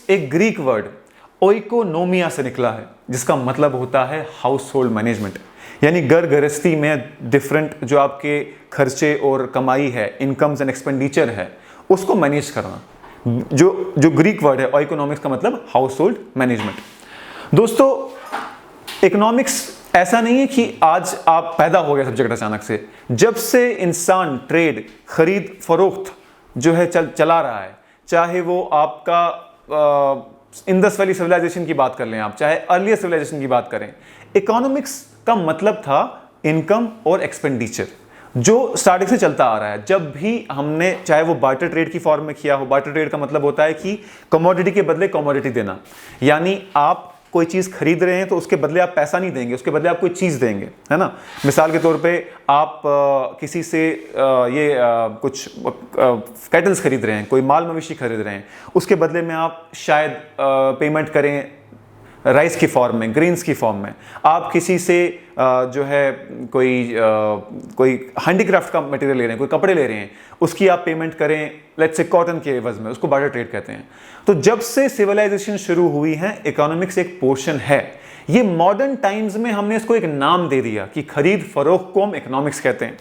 एक Greek word ओइकोनोमिया से निकला है, जिसका मतलब होता है हाउस होल्ड मैनेजमेंट, यानी घर गृहस्थी में डिफरेंट जो आपके खर्चे और कमाई है, इनकम्स एंड एक्सपेंडिचर है, उसको मैनेज करना। जो ग्रीक वर्ड है ओइकोनॉमिक्स का मतलब हाउस होल्ड मैनेजमेंट। दोस्तों, इकोनॉमिक्स ऐसा नहीं है कि आज आप पैदा हो गए सब्जेक्ट अचानक से। जब से इंसान ट्रेड, खरीद फरोख्त जो है चला रहा है, चाहे वो आपका इंडस वैली सिविलाइजेशन की बात कर लें आप, चाहे अर्लियर सिविलाइजेशन की बात करें, इकोनॉमिक्स का मतलब था इनकम और एक्सपेंडिचर, जो स्टार्टिंग से चलता आ रहा है। जब भी हमने, चाहे वो बार्टर ट्रेड की फॉर्म में किया हो, बार्टर ट्रेड का मतलब होता है कि कमोडिटी के बदले कमोडिटी देना, यानी आप कोई चीज़ खरीद रहे हैं तो उसके बदले आप पैसा नहीं देंगे, उसके बदले आप कोई चीज़ देंगे, है ना। मिसाल के तौर पे आप किसी से कुछ कैटल्स खरीद रहे हैं, कोई माल मवेशी खरीद रहे हैं, उसके बदले में आप शायद पेमेंट करें राइस की फॉर्म में, ग्रेन्स की फॉर्म में। आप किसी से जो है कोई हैंडीक्राफ्ट का मटेरियल ले रहे हैं, कोई कपड़े ले रहे हैं, उसकी आप पेमेंट करें लेट्स से कॉटन के एवज में, उसको बार्टर ट्रेड कहते हैं। तो जब से सिविलाइजेशन शुरू हुई है, इकोनॉमिक्स एक पोर्शन है। ये मॉडर्न टाइम्स में हमने इसको एक नाम दे दिया कि खरीद फरोख्त को हम इकोनॉमिक्स कहते हैं।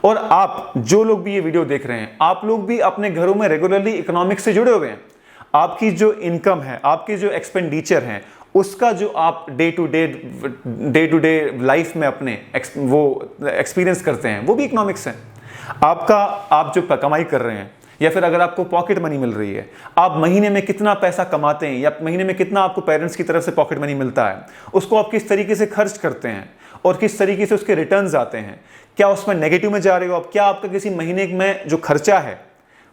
और आप जो लोग भी ये वीडियो देख रहे हैं, आप लोग भी अपने घरों में रेगुलरली इकोनॉमिक्स से जुड़े हुए हैं। आपकी जो इनकम है, आपके जो एक्सपेंडिचर हैं, उसका जो आप डे टू डे लाइफ में अपने वो एक्सपीरियंस करते हैं, वो भी इकोनॉमिक्स है। आप जो कमाई कर रहे हैं, या फिर अगर आपको पॉकेट मनी मिल रही है, आप महीने में कितना पैसा कमाते हैं, या महीने में कितना आपको पेरेंट्स की तरफ से पॉकेट मनी मिलता है, उसको आप किस तरीके से खर्च करते हैं और किस तरीके से उसके रिटर्न्स आते हैं। क्या उसमें नेगेटिव में जा रहे हो आप? क्या आपका किसी महीने में जो खर्चा है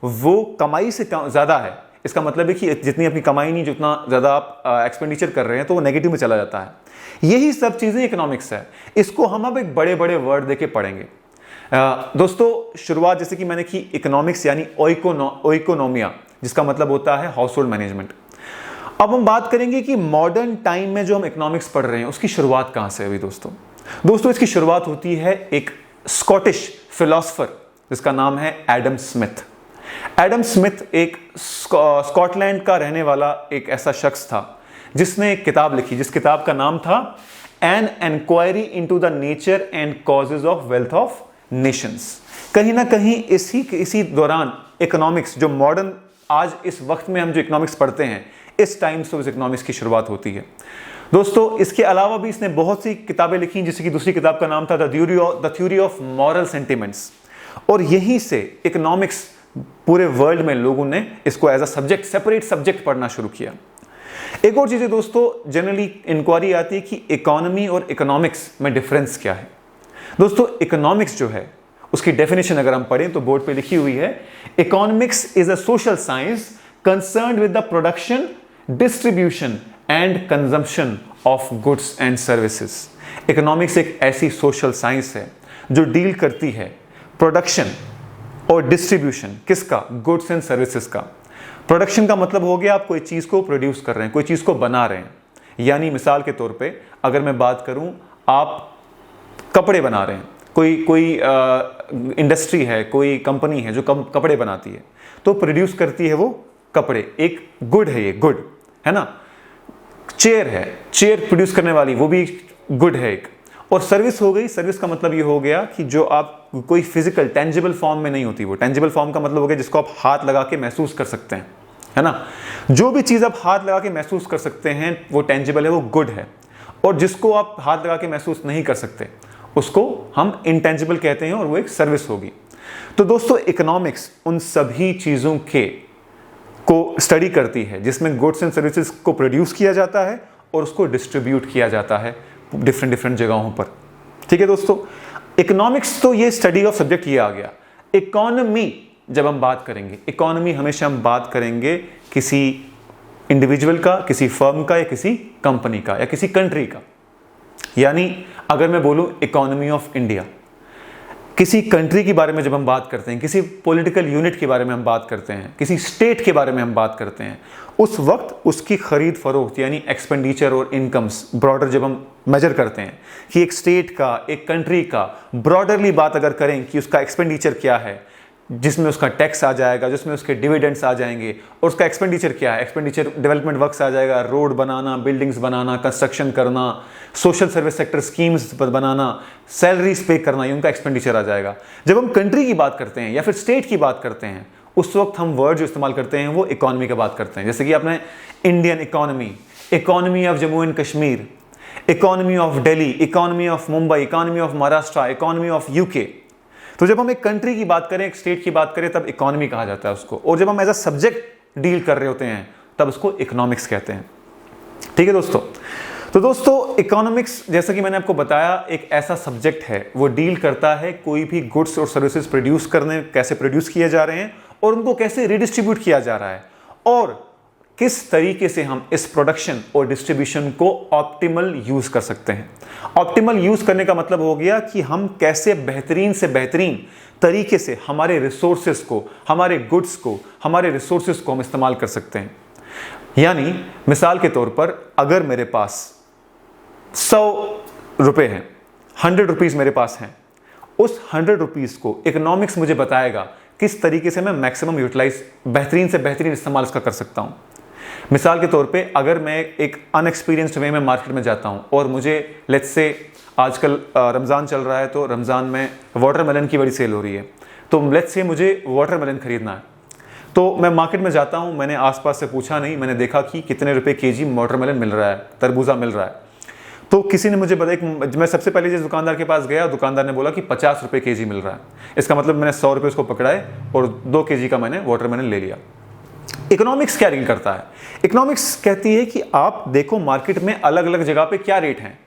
वो कमाई से ज़्यादा है? इसका मतलब है कि जितनी अपनी कमाई नहीं, जितना ज़्यादा आप एक्सपेंडिचर कर रहे हैं, तो वो नेगेटिव में चला जाता है। यही सब चीज़ें इकोनॉमिक्स है। इसको हम अब एक बड़े बड़े वर्ड देके पढ़ेंगे। दोस्तों, शुरुआत जैसे कि मैंने की इकोनॉमिक्स यानी ओइकोनोमिया, जिसका मतलब होता है हाउस होल्ड मैनेजमेंट। अब हम बात करेंगे कि मॉडर्न टाइम में जो हम इकोनॉमिक्स पढ़ रहे हैं, उसकी शुरुआत कहाँ से हुई। दोस्तों, इसकी शुरुआत होती है एक स्कॉटिश फिलोसोफर जिसका नाम है एडम स्मिथ। एडम स्मिथ एक स्कॉटलैंड का रहने वाला एक ऐसा शख्स था जिसने एक किताब लिखी, जिस किताब का नाम था an inquiry into the nature and causes of wealth of nations. कहीं ना कहीं इसी दौरान इकोनॉमिक्स, जो मॉडर्न आज इस वक्त में हम जो इकोनॉमिक्स पढ़ते हैं, इस टाइम से उस इकोनॉमिक्स की शुरुआत होती है। दोस्तों, इसके अलावा भी इसने बहुत सी किताबें लिखी, जिसकी दूसरी किताब का नाम था the theory of moral sentiments. और यहीं से इकोनॉमिक्स पूरे वर्ल्ड में लोगों ने इसको as a subject, separate subject पढ़ना शुरू किया। एक और चीज़ है दोस्तों, जनरली इंक्वायरी आती है कि इकोनॉमी और इकोनॉमिक्स में डिफरेंस क्या है। दोस्तों, इकोनॉमिक्स जो है उसकी डेफिनेशन अगर हम पढ़ें तो बोर्ड पे लिखी हुई है, economics is a social science concerned with the production, distribution and consumption of goods and services. Economics एक ऐसी सोशल साइंस है जो डील करती है प्रोडक्शन और डिस्ट्रीब्यूशन, किसका? गुड्स एंड सर्विसेज का। प्रोडक्शन का मतलब हो गया आप कोई चीज़ को प्रोड्यूस कर रहे हैं, कोई चीज़ को बना रहे हैं। यानी मिसाल के तौर पे अगर मैं बात करूं, आप कपड़े बना रहे हैं, कोई इंडस्ट्री है, कोई कंपनी है जो कपड़े बनाती है, तो प्रोड्यूस करती है वो कपड़े, एक गुड है, ये गुड है ना। चेयर है, चेयर प्रोड्यूस करने वाली, वो भी गुड है एक। और सर्विस हो गई, सर्विस का मतलब ये हो गया कि जो आप कोई फिजिकल टेंजिबल फॉर्म में नहीं होती, वो टेंजिबल फॉर्म का मतलब हो गया जिसको आप हाथ लगा के महसूस कर सकते हैं, है ना। जो भी चीज़ आप हाथ लगा के महसूस कर सकते हैं वो टेंजिबल है, वो गुड है। और जिसको आप हाथ लगा के महसूस नहीं कर सकते उसको हम इंटेंजिबल कहते हैं, और वो एक सर्विस होगी। तो दोस्तों, इकोनॉमिक्स उन सभी चीज़ों को स्टडी करती है जिसमें गुड्स एंड सर्विसेज को प्रोड्यूस किया जाता है और उसको डिस्ट्रीब्यूट किया जाता है डिफरेंट जगहों पर। ठीक है दोस्तों, इकोनॉमिक्स तो ये स्टडी ऑफ सब्जेक्ट ये आ गया। इकोनॉमी जब हम बात करेंगे, इकोनॉमी हमेशा हम बात करेंगे किसी इंडिविजुअल का, किसी फर्म का, या किसी कंपनी का, या किसी कंट्री का। यानी अगर मैं बोलूं इकोनॉमी ऑफ इंडिया, किसी कंट्री के बारे में जब हम बात करते हैं, किसी पॉलिटिकल यूनिट के बारे में हम बात करते हैं, किसी स्टेट के बारे में हम बात करते हैं, उस वक्त उसकी खरीद फरोख्त यानी एक्सपेंडिचर और इनकम्स ब्रॉडर जब हम मेजर करते हैं कि एक स्टेट का, एक कंट्री का ब्रॉडरली बात अगर करें कि उसका एक्सपेंडिचर क्या है, जिसमें उसका टैक्स आ जाएगा, जिसमें उसके डिविडेंड्स आ जाएंगे, और उसका एक्सपेंडिचर क्या है, एक्सपेंडिचर डेवलपमेंट वर्क्स आ जाएगा, रोड बनाना, बिल्डिंग्स बनाना, कंस्ट्रक्शन करना, सोशल सर्विस सेक्टर स्कीम्स बनाना, सैलरीज पे करना, ये उनका एक्सपेंडिचर आ जाएगा। जब हम कंट्री की बात करते हैं या फिर स्टेट की बात करते हैं, उस वक्त हम वर्ड जो इस्तेमाल करते हैं वो इकोनॉमी की बात करते हैं। जैसे कि आपने Indian economy, economy of Jammu and Kashmir, economy of Delhi, economy of Mumbai, economy of Maharashtra, economy of UK. तो जब हम एक कंट्री की बात करें, एक स्टेट की बात करें, तब इकोनॉमी कहा जाता है उसको। और जब हम एज अ सब्जेक्ट डील कर रहे होते हैं तब उसको इकोनॉमिक्स कहते हैं। ठीक है दोस्तों। तो दोस्तों इकोनॉमिक्स, जैसा कि मैंने आपको बताया, एक ऐसा सब्जेक्ट है, वो डील करता है कोई भी गुड्स और सर्विसेज प्रोड्यूस करने, कैसे प्रोड्यूस किए जा रहे हैं और उनको कैसे रिडिस्ट्रीब्यूट किया जा रहा है, और किस तरीके से हम इस प्रोडक्शन और डिस्ट्रीब्यूशन को ऑप्टिमल यूज कर सकते हैं। ऑप्टिमल यूज करने का मतलब हो गया कि हम कैसे बेहतरीन से बेहतरीन तरीके से हमारे रिसोर्सेज को, हमारे गुड्स को, हमारे रिसोर्सेज को हम इस्तेमाल कर सकते हैं। यानी मिसाल के तौर पर अगर मेरे पास 100 रुपए हैं, 100 रुपीज मेरे पास हैं, उस 100 रुपीज को इकोनॉमिक्स मुझे बताएगा किस तरीके से मैं मैक्सिमम यूटिलाइज, बेहतरीन से बेहतरीन इस्तेमाल इसका कर सकता हूं। मिसाल के तौर पे अगर मैं एक अनएक्सपीरियंस्ड वे में मार्केट में जाता हूं और मुझे लेट्स से आजकल रमज़ान चल रहा है, तो रमज़ान में वाटरमेलन की बड़ी सेल हो रही है, तो लेट्स से मुझे वाटरमेलन खरीदना है, तो मैं मार्केट में जाता हूं, मैंने आसपास से पूछा नहीं, मैंने देखा कि कितने रुपए केजी वाटरमेलन मिल रहा है, तरबूजा मिल रहा है। तो किसी ने मुझे बताया, मैं सबसे पहले जिस दुकानदार के पास गया, दुकानदार ने बोला कि 50 रुपए केजी मिल रहा है। इसका मतलब मैंने 100 रुपए उसको पकड़ाए और 2 केजी का मैंने वाटरमेलन ले लिया। इकोनॉमिक्स क्या डील करता है? इकोनॉमिक्स कहती है कि आप देखो मार्केट में अलग अलग जगह पे क्या रेट हैं।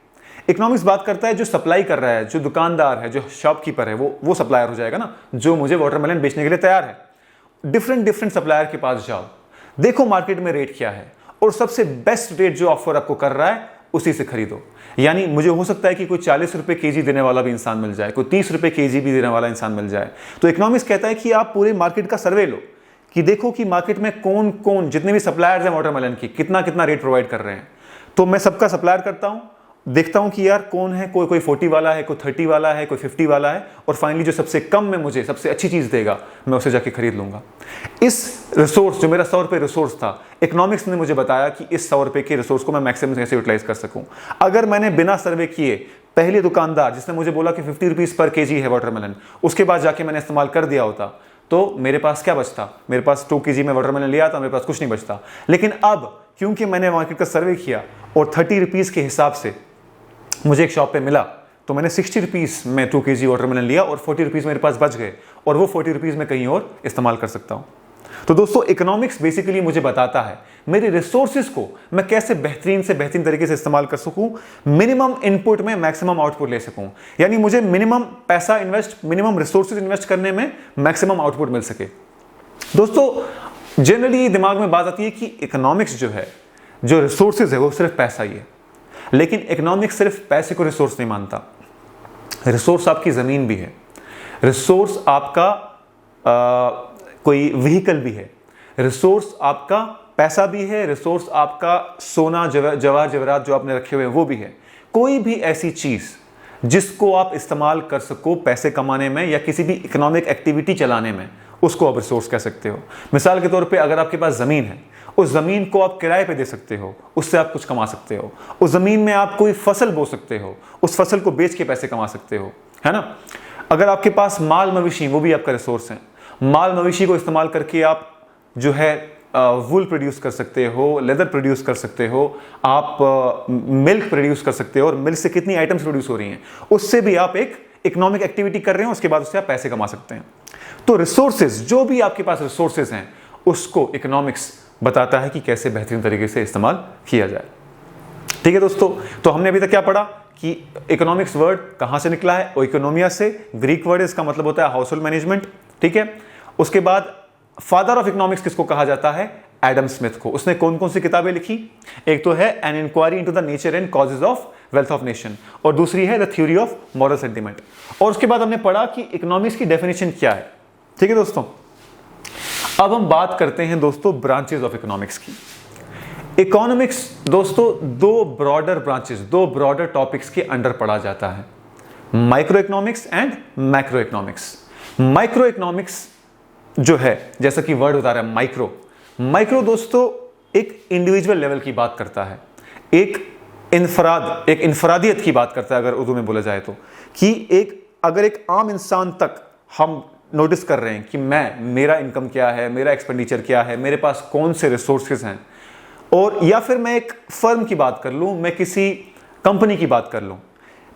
इकोनॉमिक्स बात करता है जो सप्लाई कर रहा है, जो दुकानदार है, जो शॉपकीपर है, वो सप्लायर हो जाएगा ना, जो मुझे वाटरमेलन बेचने के लिए तैयार है। डिफरेंट सप्लायर के पास जाओ, देखो मार्केट में रेट क्या है, और सबसे बेस्ट रेट जो ऑफर आपको कर रहा है उसी से खरीदो। यानी मुझे हो सकता है कि कोई 40 रुपए केजी देने वाला भी इंसान मिल जाए, कोई 30 रुपए केजी भी देने वाला इंसान मिल जाए। तो इकोनॉमिक्स कहता है कि आप पूरे मार्केट का सर्वे लो, कि देखो कि मार्केट में कौन कौन, जितने भी सप्लायर्स हैं वाटरमेलन की, कितना कितना रेट प्रोवाइड कर रहे हैं। तो मैं सबका सप्लायर करता हूं, देखता हूं कि यार कौन है, कोई 40 वाला है, कोई 30 वाला है, कोई 50 वाला है, और फाइनली जो सबसे कम में मुझे सबसे अच्छी चीज देगा मैं उसे जाके खरीद लूंगा। इस रिसोर्स, जो मेरा 100 रुपए रिसोर्स था, इकोनॉमिक्स ने मुझे बताया कि इस 100 रुपए के रिसोर्स को मैं मैक्सिमम कैसे यूटिलाइज कर सकूं। अगर मैंने बिना सर्वे किए पहले दुकानदार जिसने मुझे बोला कि 50 रुपीज पर केजी है वाटरमेलन, उसके बाद जाके मैंने इस्तेमाल कर दिया होता, तो मेरे पास क्या बचता? मेरे पास 2 केजी में वाटरमेलन लिया था, मेरे पास कुछ नहीं बचता। लेकिन अब क्योंकि मैंने मार्केट का सर्वे किया और 30 रुपीज के हिसाब से मुझे एक शॉप पे मिला, तो मैंने 60 रुपीज में 2 केजी वाटरमेलन लिया और 40 रुपीज मेरे पास बच गए, और वो 40 रुपीज में कहीं और इस्तेमाल कर सकता हूं। तो दोस्तों इकोनॉमिक्स बेसिकली मुझे बताता है मेरे रिसोर्सेज को मैं कैसे बेहतरीन से बेहतरीन तरीके से इस्तेमाल कर सकूं, मिनिमम इनपुट में मैक्सिमम आउटपुट ले सकूं। यानी मुझे मिनिमम पैसा इन्वेस्ट, मिनिमम रिसोर्सेज इन्वेस्ट करने में मैक्सिमम आउटपुट मिल सके। दोस्तों जनरली दिमाग में बात आती है कि इकोनॉमिक्स जो है, जो रिसोर्सेज है, वो सिर्फ पैसा ही है। लेकिन इकोनॉमिक्स सिर्फ पैसे को रिसोर्स नहीं मानता। रिसोर्स आपकी जमीन भी है, रिसोर्स आपका कोई व्हीकल भी है, रिसोर्स आपका पैसा भी है, रिसोर्स आपका सोना जवाहर जवाहरात जो आपने रखे हुए हैं वो भी है। कोई भी ऐसी चीज जिसको आप इस्तेमाल कर सको पैसे कमाने में या किसी भी इकोनॉमिक एक्टिविटी चलाने में, उसको आप रिसोर्स कह सकते हो। मिसाल के तौर पे अगर आपके पास जमीन है, उस जमीन को आप किराए पे दे सकते हो, उससे आप कुछ कमा सकते हो। उस जमीन में आप कोई फसल बो सकते हो, उस फसल को बेच के पैसे कमा सकते हो, है ना। अगर आपके पास माल मवेशी, वो भी आपका रिसोर्स है। माल मवेशी को इस्तेमाल करके आप जो है वूल प्रोड्यूस कर सकते हो, लेदर प्रोड्यूस कर सकते हो, आप मिल्क प्रोड्यूस कर सकते हो, और मिल्क से कितनी आइटम्स प्रोड्यूस हो रही हैं, उससे भी आप एक इकोनॉमिक एक्टिविटी कर रहे हो, उसके बाद उससे आप पैसे कमा सकते हैं। तो रिसोर्सेज, जो भी आपके पास रिसोर्सेज हैं, उसको इकोनॉमिक्स बताता है कि कैसे बेहतरीन तरीके से इस्तेमाल किया जाए। ठीक है दोस्तों, तो हमने अभी तक क्या पढ़ा कि इकोनॉमिक्स वर्ड कहां से निकला है? इकोनोमिया से। ग्रीक वर्ड, इसका मतलब होता है हाउस होल्ड मैनेजमेंट। ठीक है, उसके बाद फादर ऑफ इकोनॉमिक्स किसको कहा जाता है? एडम स्मिथ को। उसने कौन कौन सी किताबें लिखी? एक तो है an inquiry into the nature and causes of wealth of nation, और दूसरी है the theory of moral sentiment. और उसके बाद हमने पढ़ा कि इकोनॉमिक्स की डेफिनेशन क्या है। ठीक है दोस्तों, अब हम बात करते हैं दोस्तों ब्रांचेस ऑफ इकोनॉमिक्स की। इकोनॉमिक्स दोस्तों दो ब्रॉडर ब्रांचेस, दो ब्रॉडर टॉपिक्स के अंडर पढ़ा जाता है, micro economics and macro economics. Micro economics जो है, जैसा कि वर्ड बता रहा है माइक्रो, माइक्रो दोस्तों एक इंडिविजुअल लेवल की बात करता है, एक इंफरादियत की बात करता है अगर उर्दू में बोला जाए तो, कि अगर एक आम इंसान तक हम नोटिस कर रहे हैं कि मेरा इनकम क्या है, मेरा एक्सपेंडिचर क्या है, मेरे पास कौन से रिसोर्सेज हैं, और या फिर मैं एक फर्म की बात कर लूं, मैं किसी कंपनी की बात कर लूं,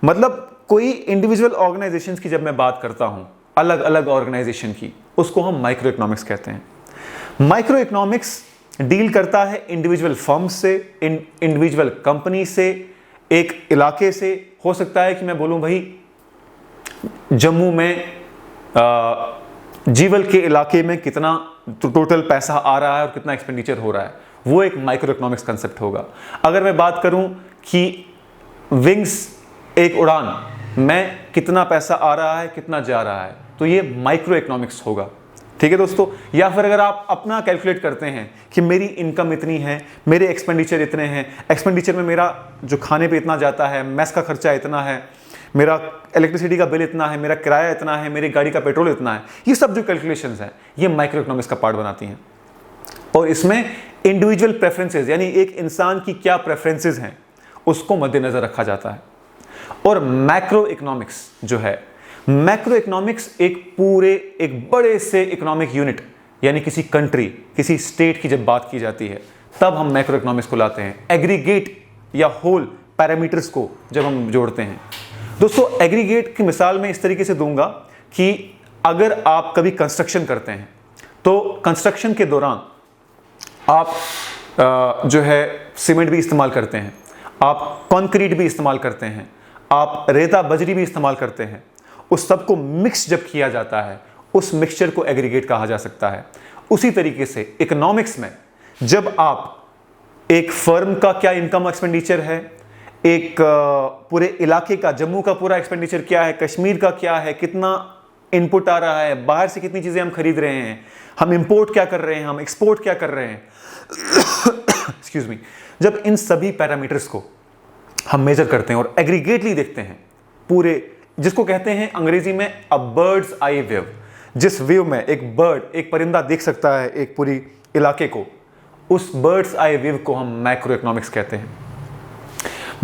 मतलब कोई इंडिविजुअल ऑर्गेनाइजेशंस की जब मैं बात करता हूं, अलग अलग ऑर्गेनाइजेशन की, उसको हम माइक्रो इकोनॉमिक्स कहते हैं। माइक्रो इकोनॉमिक्स डील करता है इंडिविजुअल फर्म से, इंडिविजुअल कंपनी से, एक इलाके से। हो सकता है कि मैं बोलूं भाई जम्मू में जीवल के इलाके में कितना टोटल पैसा आ रहा है और कितना एक्सपेंडिचर हो रहा है, वो एक माइक्रो इकोनॉमिक्स कंसेप्ट होगा। अगर मैं बात करूं कि विंग्स एक उड़ान में कितना पैसा आ रहा है, कितना जा रहा है, तो ये माइक्रो इकोनॉमिक्स होगा। ठीक है दोस्तों। या फिर अगर आप अपना कैलकुलेट करते हैं कि मेरी इनकम इतनी है, मेरे एक्सपेंडिचर इतने हैं, एक्सपेंडिचर में मेरा जो खाने पे इतना जाता है, मेस का खर्चा इतना है, मेरा इलेक्ट्रिसिटी का बिल इतना है, मेरा किराया इतना है, मेरी गाड़ी का पेट्रोल इतना है, ये सब जो कैलकुलेशंस हैं ये माइक्रो इकोनॉमिक्स का पार्ट बनाती हैं। और इसमें इंडिविजुअल प्रेफरेंसेस, यानी एक इंसान की क्या प्रेफरेंसेस हैं, उसको मद्देनजर रखा जाता है। और मैक्रो इकोनॉमिक्स जो है, मैक्रो इकोनॉमिक्स एक बड़े से इकोनॉमिक यूनिट, यानी किसी कंट्री, किसी स्टेट की जब बात की जाती है तब हम मैक्रो इकोनॉमिक्स को लाते हैं। एग्रीगेट या होल पैरामीटर्स को जब हम जोड़ते हैं दोस्तों, एग्रीगेट की मिसाल मैं इस तरीके से दूंगा कि अगर आप कभी कंस्ट्रक्शन करते हैं तो कंस्ट्रक्शन के दौरान आप जो है सीमेंट भी इस्तेमाल करते हैं, आप कंक्रीट भी इस्तेमाल करते हैं, आप रेता बजरी भी इस्तेमाल करते हैं। उस सब को मिक्स जब किया जाता है, उस मिक्सचर को एग्रीगेट कहा जा सकता है। उसी तरीके से इकोनॉमिक्स में जब आप एक फर्म का क्या इनकम एक्सपेंडिचर है, एक पूरे इलाके का, जम्मू का पूरा एक्सपेंडिचर क्या है, कश्मीर का क्या है, कितना इनपुट आ रहा है, बाहर से कितनी चीजें हम खरीद रहे हैं, हम इंपोर्ट क्या कर रहे हैं, हम एक्सपोर्ट क्या कर रहे हैं एक्सक्यूज मी, जब इन सभी पैरामीटर्स को हम मेजर करते हैं और एग्रीगेटली देखते हैं पूरे, जिसको कहते हैं अंग्रेजी में अ बर्ड्स आई व्यू, जिस व्यू में एक परिंदा देख सकता है एक पूरी इलाके को, उस बर्ड्स आई व्यू को हम मैक्रो इकोनॉमिक्स कहते हैं।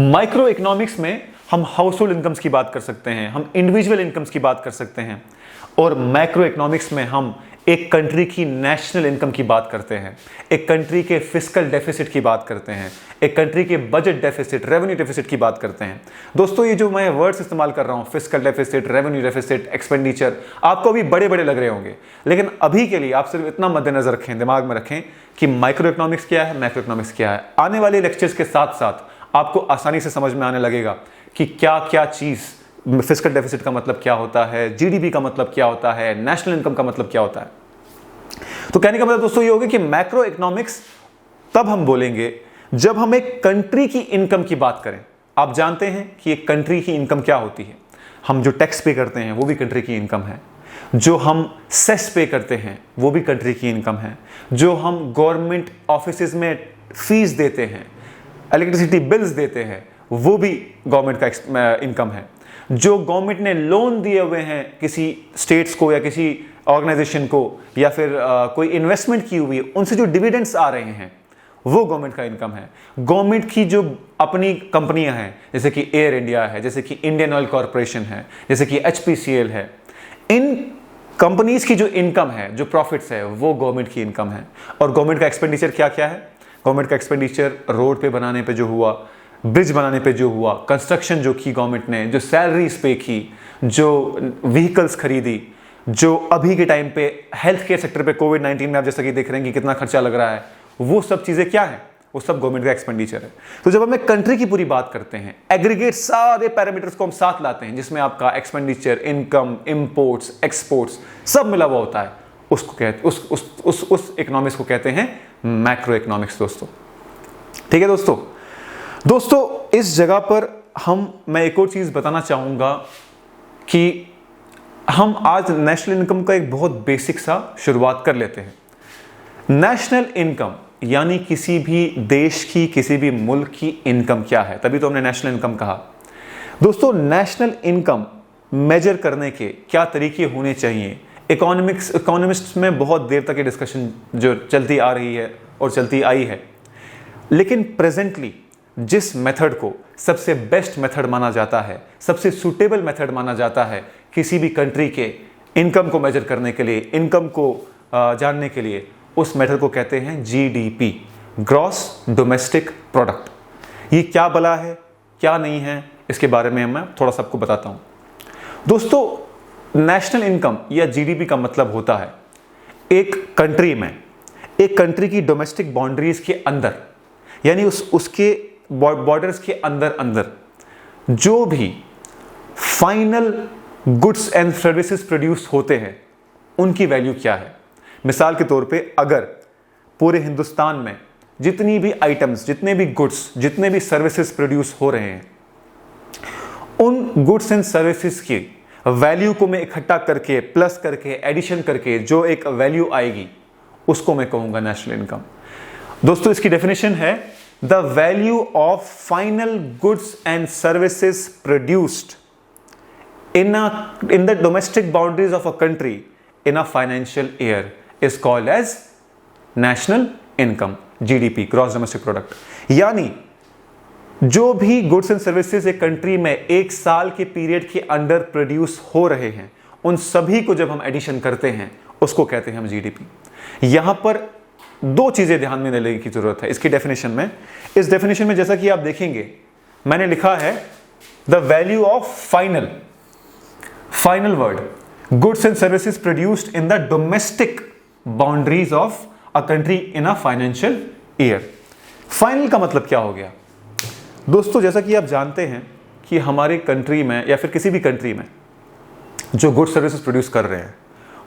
माइक्रो इकोनॉमिक्स में हम हाउस होल्ड इनकम्स की बात कर सकते हैं, हम इंडिविजुअल इनकम्स की बात कर सकते हैं, और मैक्रो इकोनॉमिक्स में हम एक कंट्री की नेशनल इनकम की बात करते हैं, एक कंट्री के फिस्कल डेफिसिट की बात करते हैं, एक कंट्री के बजट डेफिसिट, रेवेन्यू डेफिसिट की बात करते हैं। दोस्तों ये जो मैं वर्ड्स इस्तेमाल कर रहा हूँ, fiscal deficit, revenue deficit, expenditure, आपको अभी बड़े बड़े लग रहे होंगे, लेकिन अभी के लिए आप सिर्फ इतना मद्देनजर रखें, दिमाग में रखें कि माइक्रो इकोनॉमिक्स क्या है, मैक्रो इकोनॉमिक्स क्या है। आने वाले लेक्चर्स के साथ साथ आपको आसानी से समझ में आने लगेगा कि क्या क्या चीज़, फिस्कल डेफिसिट का मतलब क्या होता है, जीडीपी का मतलब क्या होता है, नेशनल इनकम का मतलब क्या होता है। तो कहने का मतलब दोस्तों ये होगा कि मैक्रो इकोनॉमिक्स तब हम बोलेंगे जब हम एक कंट्री की इनकम की बात करें। आप जानते हैं कि एक कंट्री की इनकम क्या होती है, हम जो टैक्स पे करते हैं वो भी कंट्री की इनकम है, जो हम सेस पे करते हैं वो भी कंट्री की इनकम है, जो हम गवर्नमेंट ऑफिसेज में फीस देते हैं, इलेक्ट्रिसिटी बिल्स देते हैं, वो भी गवर्नमेंट का इनकम है, जो गवर्नमेंट ने लोन दिए हुए हैं किसी स्टेट्स को या किसी ऑर्गेनाइजेशन को, या फिर कोई इन्वेस्टमेंट की हुई है, उनसे जो डिविडेंड्स आ रहे हैं वो गवर्नमेंट का इनकम है। गवर्नमेंट की जो अपनी कंपनियां हैं, जैसे कि एयर इंडिया है, जैसे कि इंडियन ऑयल कॉरपोरेशन है, जैसे कि HPCL है, इन कंपनीज की जो इनकम है, जो प्रॉफिट्स है, वो गवर्नमेंट की इनकम है। और गवर्नमेंट का एक्सपेंडिचर क्या क्या है? गवर्नमेंट का एक्सपेंडिचर रोड पे बनाने पे जो हुआ, ब्रिज बनाने पे जो हुआ, कंस्ट्रक्शन जो की गवर्नमेंट ने, जो सैलरीज पे की, जो व्हीकल्स खरीदी, जो अभी के टाइम पे हेल्थ केयर सेक्टर पे कोविड-19 में आप जैसा कि देख रहे हैं कि कितना खर्चा लग रहा है, वो सब चीज़ें क्या है? वो सब गवर्नमेंट का एक्सपेंडिचर है। तो जब हम एक कंट्री की पूरी बात करते हैं, एग्रीगेट सारे पैरामीटर्स को हम साथ लाते हैं, जिसमें आपका एक्सपेंडिचर, इनकम, इंपोर्ट्स, एक्सपोर्ट्स सब मिला हुआ होता है, उसको कहते उस इकोनॉमिक्स को कहते हैं मैक्रो इकोनॉमिक्स दोस्तों। ठीक है दोस्तों इस जगह पर मैं एक और चीज़ बताना चाहूँगा कि हम आज नेशनल इनकम का एक बहुत बेसिक सा शुरुआत कर लेते हैं। नेशनल इनकम यानी किसी भी देश की, किसी भी मुल्क की इनकम क्या है, तभी तो हमने नेशनल इनकम कहा। दोस्तों नेशनल इनकम मेजर करने के क्या तरीके होने चाहिए, इकोनॉमिस्ट में बहुत देर तक ये डिस्कशन जो चलती आ रही है और चलती आई है, लेकिन प्रेजेंटली जिस मेथड को सबसे बेस्ट मेथड माना जाता है, सबसे सूटेबल मेथड माना जाता है किसी भी कंट्री के इनकम को मेजर करने के लिए, इनकम को जानने के लिए, उस मेथड को कहते हैं जीडीपी, ग्रॉस डोमेस्टिक प्रोडक्ट। ये क्या भला है, क्या नहीं है, इसके बारे में मैं थोड़ा सा आपको बताता हूँ। दोस्तों, नेशनल इनकम या जीडीपी का मतलब होता है एक कंट्री की डोमेस्टिक बाउंड्रीज के अंदर, यानी उसके बॉर्डर्स के अंदर जो भी final goods and services produce होते हैं उनकी वैल्यू क्या है। मिसाल के तौर पे अगर पूरे हिंदुस्तान में जितनी भी आइटम्स, जितने भी गुड्स, जितने भी सर्विसेज प्रोड्यूस हो रहे हैं, उन गुड्स एंड सर्विसेज की वैल्यू को मैं इकट्ठा करके, प्लस करके, एडिशन करके जो एक वैल्यू आएगी उसको मैं कहूंगा नेशनल इनकम। दोस्तों, इसकी डेफिनेशन है the value of final goods and services produced in the domestic boundaries of a country in a financial year is called as national income, GDP, gross domestic product। यानी जो भी goods and services एक country में एक साल के period के अंदर प्रोड्यूस हो रहे हैं, उन सभी को जब हम एडिशन करते हैं उसको कहते हैं हम जीडीपी। यहां पर दो चीजें ध्यान में लेने की जरूरत है इसकी डेफिनेशन में। इस डेफिनेशन में जैसा कि आप देखेंगे मैंने लिखा है the value of final word goods and services produced in the domestic boundaries of a country in a financial year. Final का मतलब क्या हो गया दोस्तों? जैसा कि आप जानते हैं कि हमारे कंट्री में या फिर किसी भी कंट्री में जो गुड्स सर्विसेज प्रोड्यूस कर रहे हैं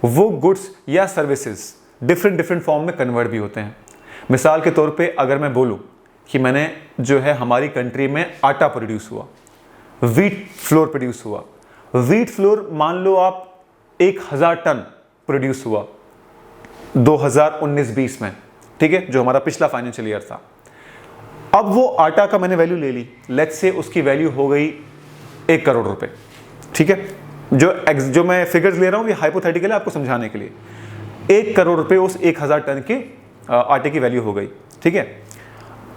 वो गुड्स या सर्विसेज डिफरेंट फॉर्म में कन्वर्ट भी होते हैं। मिसाल के तौर पे अगर मैं बोलूं कि मैंने जो है हमारी कंट्री में आटा प्रोड्यूस हुआ, व्हीट फ्लोर प्रोड्यूस हुआ, व्हीट फ्लोर मान लो आप 1000 टन प्रोड्यूस हुआ 2019-20 में, ठीक है, जो हमारा पिछला फाइनेंशियल ईयर था। अब वो आटा का मैंने वैल्यू ले ली, लेट्स से उसकी वैल्यू हो गई 1 करोड़ रुपए, ठीक है। जो मैं फिगर्स ले रहा हूं ये हाइपोथेटिकल है आपको समझाने के लिए। 1 करोड़ रुपए उस 1000 टन के आटे की वैल्यू हो गई, ठीक है।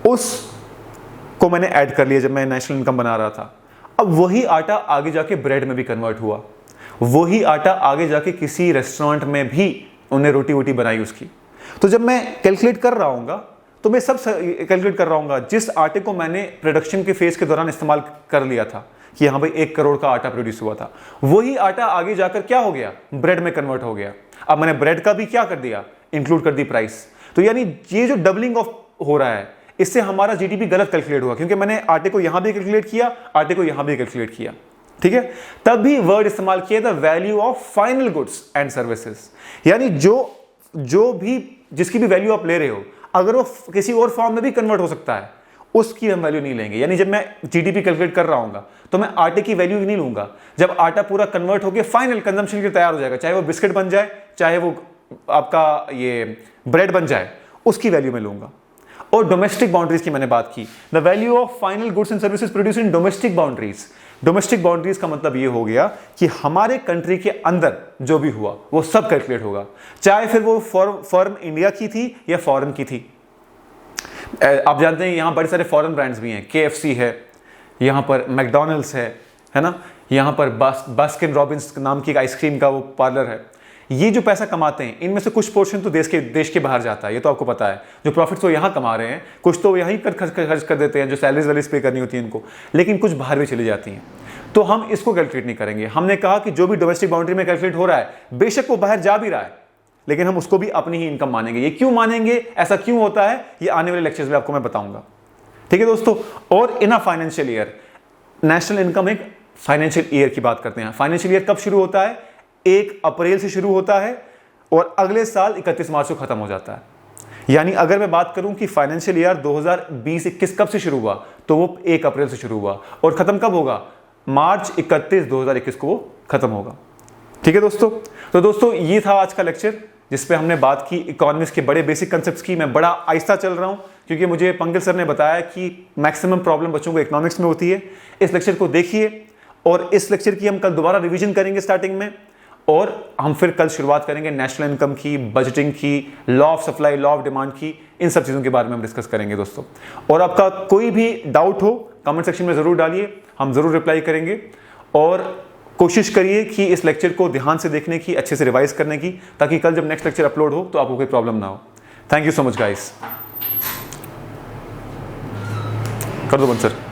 उसको मैंने ऐड कर लिया जब मैं नेशनल इनकम बना रहा था। अब वही आटा आगे जाके ब्रेड में भी कन्वर्ट हुआ, वही आटा आगे जाके किसी रेस्टोरेंट में भी उन्हें रोटी वोटी बनाई उसकी। तो जब मैं कैलकुलेट कर रहा हूँ तो मैं सब कैलकुलेट कर रहा हूँ जिस आटे को मैंने प्रोडक्शन के फेज के दौरान इस्तेमाल कर लिया था कि हाँ भाई 1 करोड़ का आटा प्रोड्यूस हुआ था, वही आटा आगे जाकर क्या हो गया, ब्रेड में कन्वर्ट हो गया। अब मैंने ब्रेड का भी क्या कर दिया, इंक्लूड कर दी प्राइस। तो यानी ये जो डबलिंग ऑफ हो रहा है इससे हमारा जीडीपी गलत कैलकुलेट हुआ, क्योंकि मैंने आटे को यहां भी कैलकुलेट किया, आटे को यहां भी कैलकुलेट किया, ठीक है। तब भी वर्ड इस्तेमाल किया the value of final goods and services, यानी जो भी जिसकी भी वैल्यू आप ले रहे हो अगर वो किसी और फॉर्म में भी कन्वर्ट हो सकता है उसकी हम वैल्यू नहीं लेंगे। यानी जब मैं जीडीपी कैलकुलेट कर रहा हूँ तो मैं आटे की वैल्यू नहीं लूंगा। जब आटा पूरा कन्वर्ट होकर फाइनल कंजम्पशन के लिए तैयार हो जाएगा, चाहे वो बिस्किट बन जाए, चाहे वो आपका ये ब्रेड बन जाए, उसकी वैल्यू मैं लूंगा। और डोमेस्टिक बाउंड्रीज की मैंने बात की, the value of final goods and services produce in domestic boundaries. Domestic boundaries का मतलब ये हो गया कि हमारे कंट्री के अंदर जो भी हुआ वो सब कैलकुलेट होगा, चाहे फिर वो फॉर्म इंडिया की थी या फॉरेन की थी। आप जानते हैं यहां बड़े सारे फॉरेन ब्रांड्स भी हैं, KFC है, यहां पर मैकडॉनल्ड्स है ना, यहां पर बास्किन रॉबिन्स नाम की एक आइसक्रीम का वो पार्लर है। ये जो पैसा कमाते हैं इनमें से कुछ पोर्शन तो देश के बाहर जाता है, ये तो आपको पता है। जो प्रॉफिट्स वो यहाँ कमा रहे हैं, कुछ तो यहीं खर्च कर देते हैं, जो सैलरीज वैलीज पे करनी होती है इनको, लेकिन कुछ बाहर भी चली जाती हैं। तो हम इसको कैलकुलेट नहीं करेंगे। हमने कहा कि जो भी डोमेस्टिक बाउंड्री में कैलकुलेट हो रहा है, बेशक वो बाहर जा भी रहा है, लेकिन हम उसको भी अपनी ही इनकम मानेंगे। ये क्यों मानेंगे, ऐसा क्यों होता है, ये आने वाले लेक्चर्स में आपको मैं बताऊंगा, ठीक है दोस्तों। और in a financial year, national income एक फाइनेंशियल ईयर की बात करते हैं। फाइनेंशियल ईयर कब शुरू होता है? 1 अप्रैल से शुरू होता है और अगले साल 31 मार्च को खत्म हो जाता है। यानी अगर मैं बात करूं कि फाइनेंशियल ईयर 2020-21 कब से शुरू हुआ, तो वो 1 अप्रैल से शुरू हुआ और खत्म कब होगा, मार्च 31, 2021 को वो खत्म होगा, ठीक है दोस्तों। तो दोस्तों ये था आज का लेक्चर जिसपे हमने बात की इकोनॉमिक्स के बड़े बेसिक कंसेप्ट्स की। मैं बड़ा आहिस्ता चल रहा हूं क्योंकि मुझे पंकज सर ने बताया कि मैक्सिमम प्रॉब्लम बच्चों को इकोनॉमिक्स में होती है। इस लेक्चर को देखिए और इस लेक्चर की हम कल दोबारा रिवीजन करेंगे स्टार्टिंग में, और हम फिर कल शुरुआत करेंगे नेशनल इनकम की, बजटिंग की, law of supply, law of demand की, इन सब चीज़ों के बारे में हम डिस्कस करेंगे दोस्तों। और आपका कोई भी डाउट हो कमेंट सेक्शन में ज़रूर डालिए, हम ज़रूर रिप्लाई करेंगे। और कोशिश करिए कि इस लेक्चर को ध्यान से देखने की, अच्छे से रिवाइज करने की, ताकि कल जब नेक्स्ट लेक्चर अपलोड हो तो आपको कोई प्रॉब्लम ना हो। Thank you so much guys. कर दो बंद सर।